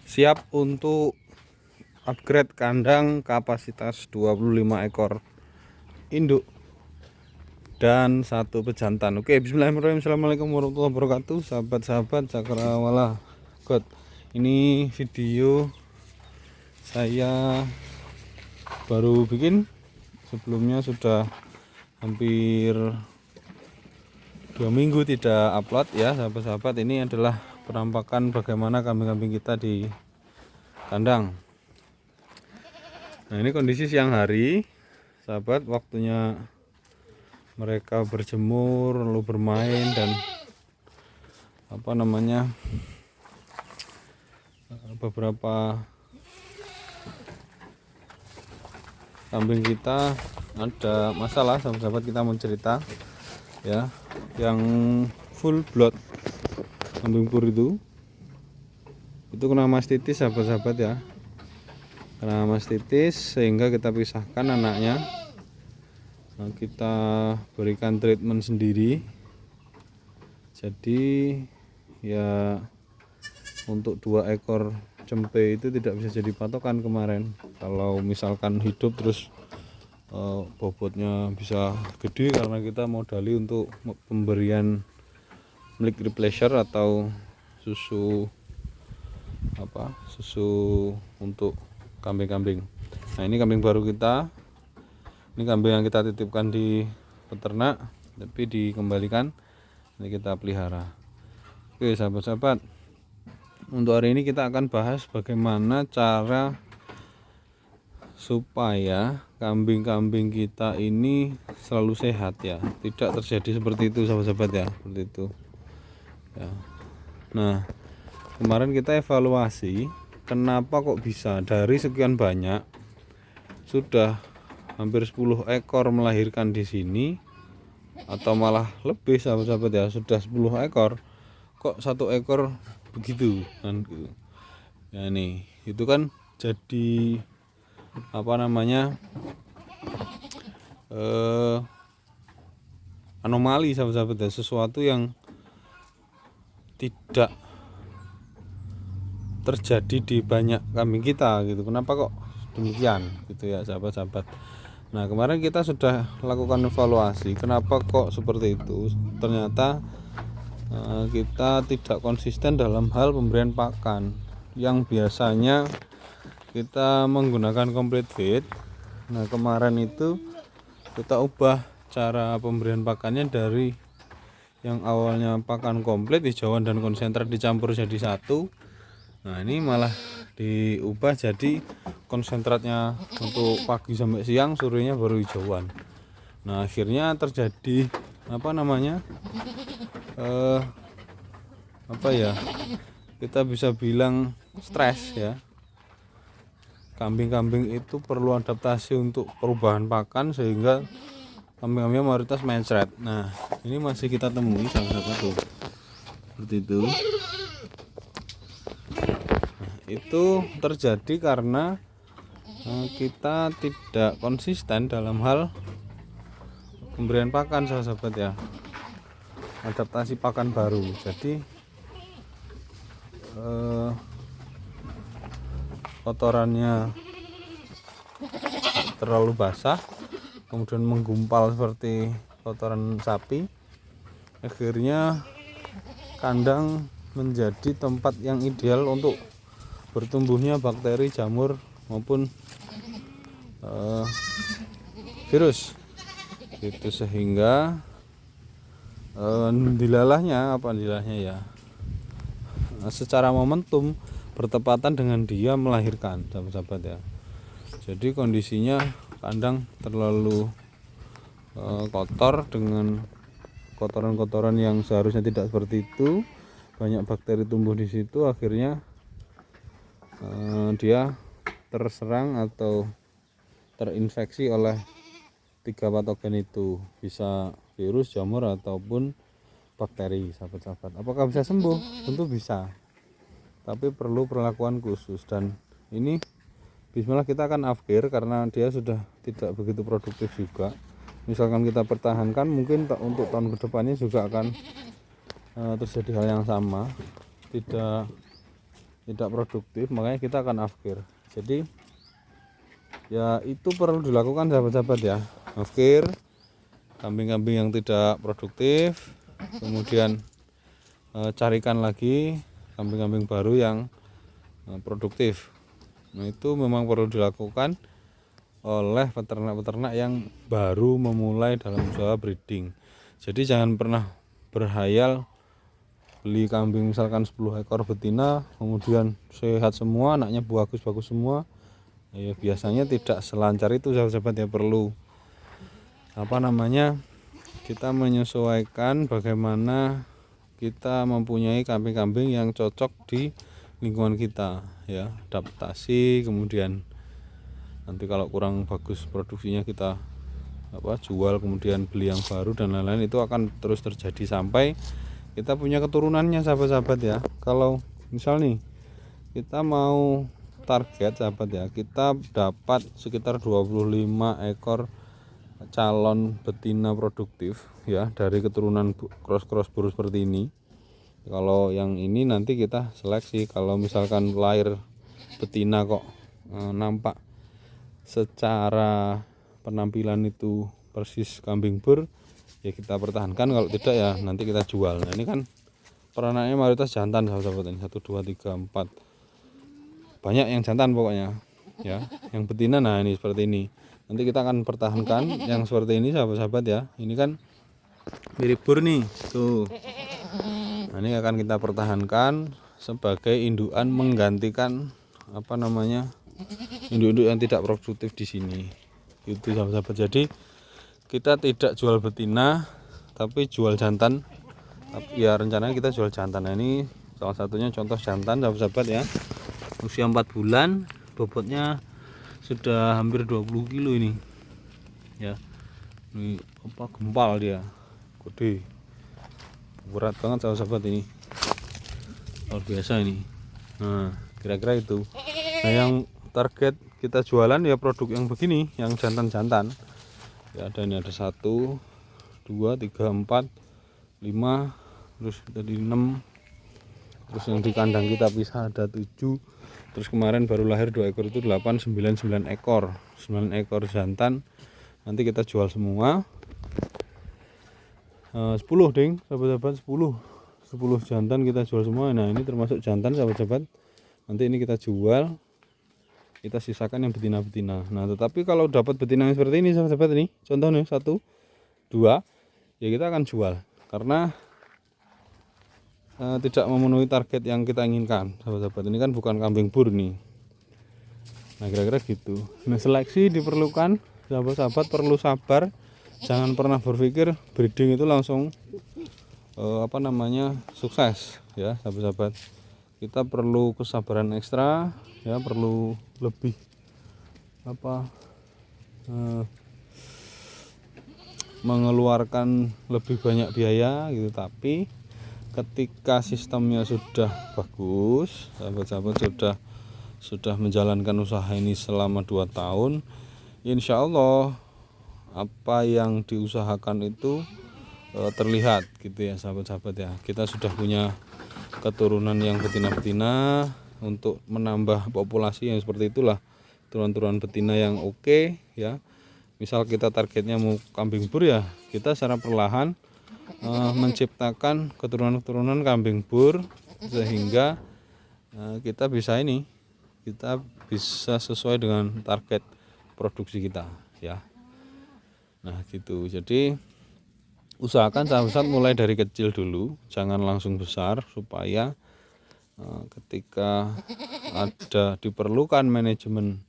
siap untuk upgrade kandang kapasitas 25 ekor induk dan 1 pejantan. Oke, bismillahirrahmanirrahim. Assalamualaikum warahmatullahi wabarakatuh, sahabat-sahabat Cakrawala God. Ini video saya baru bikin, sebelumnya sudah hampir 2 minggu tidak upload ya sahabat-sahabat. Ini adalah penampakan bagaimana kambing-kambing kita di kandang. Nah, ini kondisi siang hari sahabat, waktunya mereka berjemur lalu bermain dan beberapa kambing kita ada masalah sahabat-sahabat. Kita mau cerita ya, yang full blood kambing pur itu kena mastitis sahabat-sahabat ya, kena mastitis sehingga kita pisahkan anaknya. Nah, kita berikan treatment sendiri. Jadi ya, untuk 2 ekor cempe itu tidak bisa jadi patokan kemarin. Kalau misalkan hidup terus bobotnya bisa gede, karena kita modali untuk pemberian milk replacer atau susu untuk kambing-kambing. Nah, ini kambing baru kita, ini kambing yang kita titipkan di peternak tapi dikembalikan, ini kita pelihara. Oke sahabat-sahabat, untuk hari ini kita akan bahas bagaimana cara supaya kambing-kambing kita ini selalu sehat ya, tidak terjadi seperti itu sahabat-sahabat ya, seperti itu ya. Nah, kemarin kita evaluasi kenapa kok bisa dari sekian banyak, sudah hampir 10 ekor melahirkan di sini atau malah lebih sahabat-sahabat ya, sudah 10 ekor kok 1 ekor begitu kan ya. Nih itu kan jadi anomali sahabat-sahabat ya, sesuatu yang tidak terjadi di banyak kambing kita gitu. Kenapa kok demikian gitu ya sahabat-sahabat. Nah, kemarin kita sudah lakukan evaluasi kenapa kok seperti itu. Ternyata kita tidak konsisten dalam hal pemberian pakan. Yang biasanya kita menggunakan complete feed. Nah, kemarin itu kita ubah cara pemberian pakannya dari yang awalnya pakan komplit, hijauan dan konsentrat dicampur jadi satu. Nah, ini malah diubah jadi konsentratnya untuk pagi sampai siang, sorenya baru hijauan. Nah, akhirnya terjadi kita bisa bilang stres ya. Kambing-kambing itu perlu adaptasi untuk perubahan pakan sehingga kambing-kambing mayoritas mencret. Nah, ini masih kita temui salah satu seperti itu. Nah, itu terjadi karena kita tidak konsisten dalam hal pemberian pakan sahabat ya, adaptasi pakan baru. Jadi kotorannya terlalu basah, kemudian menggumpal seperti kotoran sapi. Akhirnya kandang menjadi tempat yang ideal untuk bertumbuhnya bakteri, jamur maupun virus itu, sehingga dilalahnya ya, secara momentum bertepatan dengan dia melahirkan sahabat-sahabat ya. Jadi kondisinya kandang terlalu kotor dengan kotoran-kotoran yang seharusnya tidak seperti itu, banyak bakteri tumbuh di situ. Akhirnya dia terserang atau terinfeksi oleh 3 patogen itu, bisa virus, jamur ataupun bakteri sahabat-sahabat. Apakah bisa sembuh? Tentu bisa, tapi perlu perlakuan khusus. Dan ini bismillah kita akan upgrade karena dia sudah tidak begitu produktif juga. Misalkan kita pertahankan, mungkin untuk tahun kedepannya juga akan terjadi hal yang sama, tidak tidak produktif, makanya kita akan afkir. Jadi ya itu perlu dilakukan sahabat-sahabat ya, afkir kambing-kambing yang tidak produktif, kemudian carikan lagi kambing-kambing baru yang produktif. Nah itu memang perlu dilakukan oleh peternak-peternak yang baru memulai dalam usaha breeding. Jadi jangan pernah berhayal beli kambing misalkan 10 ekor betina kemudian sehat semua, anaknya bagus-bagus semua. Ya biasanya tidak selancar itu sahabat-sahabat ya, perlu kita menyesuaikan bagaimana kita mempunyai kambing-kambing yang cocok di lingkungan kita ya, adaptasi, kemudian nanti kalau kurang bagus produksinya kita jual, kemudian beli yang baru dan lain-lain. Itu akan terus terjadi sampai kita punya keturunannya sahabat-sahabat ya. Kalau misal nih kita mau target sahabat ya, kita dapat sekitar 25 ekor calon betina produktif ya dari keturunan cross boru seperti ini. Kalau yang ini nanti kita seleksi. Kalau misalkan lahir betina kok nampak secara penampilan itu persis kambing bur, ya kita pertahankan. Kalau tidak ya nanti kita jual. Nah ini kan peranannya mayoritas jantan sahabat-sahabat ini, 1, 2, 3, 4, banyak yang jantan pokoknya ya. Yang betina nah ini seperti ini, nanti kita akan pertahankan yang seperti ini sahabat-sahabat ya. Ini kan mirip bur nih tuh. Nah ini akan kita pertahankan sebagai indukan menggantikan induk-induk yang tidak produktif di sini. Itu sahabat-sahabat. Jadi kita tidak jual betina tapi jual jantan. Ya rencananya kita jual jantan. Nah, ini salah satunya contoh jantan sahabat-sahabat ya. Usia 4 bulan, bobotnya sudah hampir 20 kilo ini. Ya. Ini gempal dia. Gede. Berat banget sahabat-sahabat ini. Luar biasa ini. Nah, kira-kira itu. Nah, yang target kita jualan ya produk yang begini, yang jantan-jantan. Ya ada ini, ada 1, 2, 3, 4, 5, terus tadi 6. Terus yang di kandang kita pisah ada 7. Terus kemarin baru lahir 2 ekor itu 8, 9 ekor. 9 ekor jantan. Nanti kita jual semua. 10 ding sahabat-sahabat, 10 jantan kita jual semua. Nah ini termasuk jantan sahabat-sahabat, nanti ini kita jual, kita sisakan yang betina-betina. Nah tetapi kalau dapat betina yang seperti ini sahabat-sahabat, ini contohnya 1, 2 ya kita akan jual karena tidak memenuhi target yang kita inginkan sahabat-sahabat. Ini kan bukan kambing bur nih. Nah kira-kira gitu. Nah seleksi diperlukan sahabat-sahabat, perlu sabar. Jangan pernah berpikir breeding itu langsung sukses ya sahabat-sahabat. Kita perlu kesabaran ekstra ya, perlu lebih mengeluarkan lebih banyak biaya gitu. Tapi ketika sistemnya sudah bagus sahabat-sahabat, sudah menjalankan usaha ini selama 2 tahun, insya Allah apa yang diusahakan itu terlihat gitu ya sahabat-sahabat ya. Kita sudah punya keturunan yang betina-betina. Untuk menambah populasi yang seperti itulah, turunan-turunan betina yang oke ya. Misal kita targetnya mau kambing bur ya, kita secara perlahan menciptakan keturunan-keturunan kambing bur sehingga kita bisa sesuai dengan target produksi kita ya. Nah gitu. Jadi usahakan sahabat mulai dari kecil dulu, jangan langsung besar, supaya ketika ada diperlukan manajemen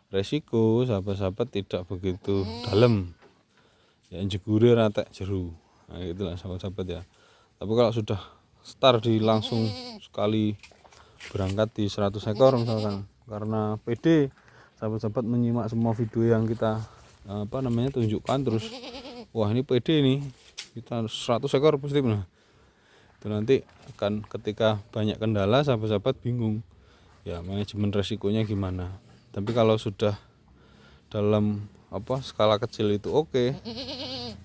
resiko, sahabat-sahabat tidak begitu dalam ya, jegure ratek jeru. Nah itulah sahabat-sahabat ya. Tapi kalau sudah start langsung sekali berangkat di 100 ekor misalkan, karena PD sahabat-sahabat menyimak semua video yang kita tunjukkan, terus wah ini PD nih, kita 100 ekor positif. Nah itu nanti akan ketika banyak kendala sahabat-sahabat bingung ya manajemen resikonya gimana. Tapi kalau sudah dalam skala kecil itu oke.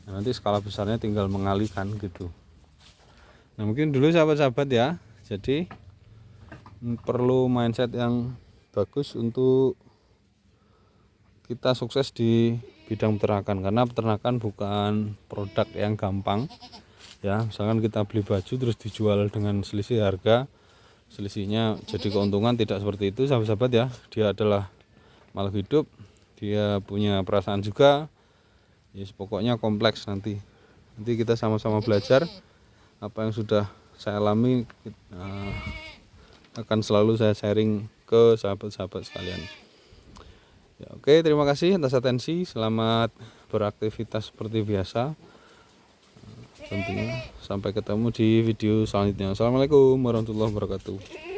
Nah, nanti skala besarnya tinggal mengalihkan gitu. Nah mungkin dulu sahabat-sahabat ya. Jadi perlu mindset yang bagus untuk kita sukses di bidang peternakan, karena peternakan bukan produk yang gampang ya. Misalkan kita beli baju terus dijual dengan selisih harga, selisihnya jadi keuntungan, tidak seperti itu sahabat-sahabat ya. Dia adalah makhluk hidup, dia punya perasaan juga. Yes, pokoknya kompleks. Nanti kita sama-sama belajar. Apa yang sudah saya alami akan selalu saya sharing ke sahabat-sahabat sekalian ya. Oke, terima kasih atas atensi. Selamat beraktivitas seperti biasa. Tentunya sampai ketemu di video selanjutnya. Assalamualaikum warahmatullahi wabarakatuh.